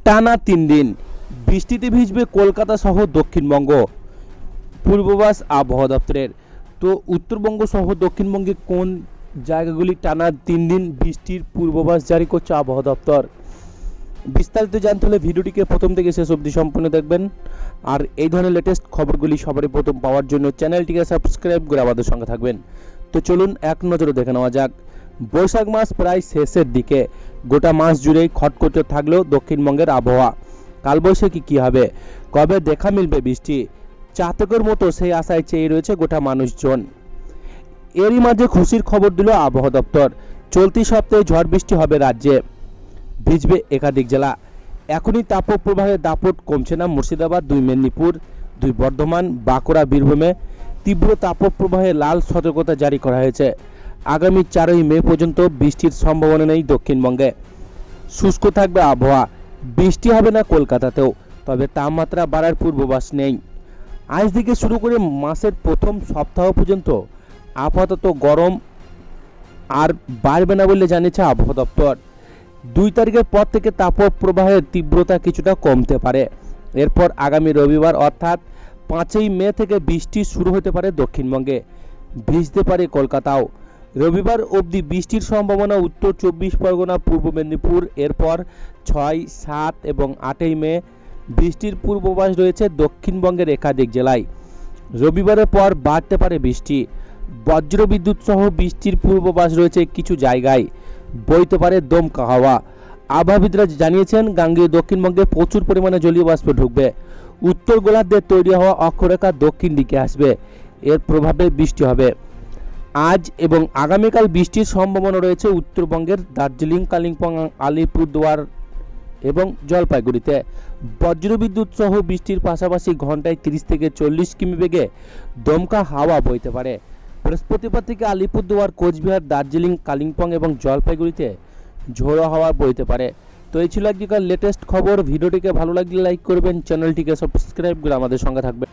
টানা 3 দিন বৃষ্টিতে ভিজবে কলকাতা সহ দক্ষিণবঙ্গ। পূর্বাভাস আবহাওয়া দপ্তরের। তো উত্তরবঙ্গ সহ দক্ষিণবঙ্গে কোন জায়গাগুলি টানা 3 দিন বৃষ্টির পূর্বাভাস জারি করছে আবহাওয়া দপ্তর। বিস্তারিত জানতে হলে ভিডিওটিকে প্রথম থেকে শেষ অবধি সম্পূর্ণ দেখবেন। আর এই ধরনের লেটেস্ট খবরগুলি সবারই প্রথম পাওয়ার জন্য চ্যানেলটিকে সাবস্ক্রাইব করে আমাদের সঙ্গে থাকবেন। তো চলুন এক নজরে দেখে নেওয়া যাক। বৈশাখ মাস প্রায় শেষের দিকে, গোটা মাস জুড়েই খটখটে থাকলেও দক্ষিণবঙ্গের আবহাওয়া। কালবৈশাখী কী হবে, কবে দেখা মিলবে বৃষ্টি, চাতকের মতো সেই আশায় চেয়ে রয়েছে গোটা মানুষজন। এরই মাঝে খুশির খবর দিল আবহাওয়া দপ্তর। চলতি সপ্তাহে ঝড় বৃষ্টি হবে রাজ্যে, ভিজবে একাধিক জেলা। এখনই তাপপ্রবাহের দাপট কমছে না মুর্শিদাবাদ, 2 মেদিনীপুর, 2 বর্ধমান, বাঁকুড়া, বীরভূমে তীব্র তাপপ্রবাহে লাল সতর্কতা জারি করা হয়েছে। আগামী 4ই মে পর্যন্ত বৃষ্টির সম্ভাবনা নেই দক্ষিণবঙ্গে। শুষ্ক থাকবে আবহাওয়া, বৃষ্টি হবে না কলকাতাতেও, তবে তাপমাত্রা বাড়ার পূর্বাভাস নেই। আজ থেকে শুরু করে মাসের প্রথম সপ্তাহ পর্যন্ত আপাতত গরম আর বাড়বে না বলে জানিয়েছে আবহাওয়া দপ্তর। 2 তারিখের পর থেকে তাপপ্রবাহের তীব্রতা কিছুটা কমতে পারে। এরপর আগামী রবিবার অর্থাৎ 5ই মে থেকে বৃষ্টি শুরু হতে পারে দক্ষিণবঙ্গে, ভিজতে পারে কলকাতাও। রবিবার অবধি বৃষ্টির সম্ভাবনা উত্তর 24 পরগনা, পূর্ব মেদিনীপুর। এরপর 6, 7 এবং 8ই মে বৃষ্টির পূর্বাভাস রয়েছে দক্ষিণবঙ্গের একাধিক জেলায়। রবিবারের পর বাড়তে পারে বৃষ্টি, বজ্রবিদ্যুৎ সহ বৃষ্টির পূর্বাভাস রয়েছে কিছু জায়গায়, বইতে পারে দমকা হাওয়া। আবহাওয়াবিদরা জানিয়েছেন গাঙ্গেয় দক্ষিণবঙ্গে প্রচুর পরিমাণে জলীয় বাষ্প ঢুকবে। উত্তর গোলার্ধে তৈরি হওয়া অক্ষরেখা দক্ষিণ দিকে আসবে, এর প্রভাবে বৃষ্টি হবে। আজ এবং আগামীকাল বৃষ্টির সম্ভাবনা রয়েছে উত্তরবঙ্গের দার্জিলিং, কালিম্পং, আলিপুরদুয়ার এবং জলপাইগুড়িতে। বজ্রবিদ্যুৎ সহ বৃষ্টির পাশাপাশি ঘন্টায় 30 থেকে 40 কিমি বেগে দমকা হাওয়া বইতে পারে। বৃহস্পতিবার থেকে আলিপুরদুয়ার, কোচবিহার, দার্জিলিং, কালিম্পং এবং জলপাইগুড়িতে ঝোড়ো হাওয়া বইতে পারে। তো এই ছিল আজকের লেটেস্ট খবর। ভিডিওটিকে ভালো লাগলে লাইক করবেন, চ্যানেলটিকে সাবস্ক্রাইব করে আমাদের সঙ্গে থাকবেন।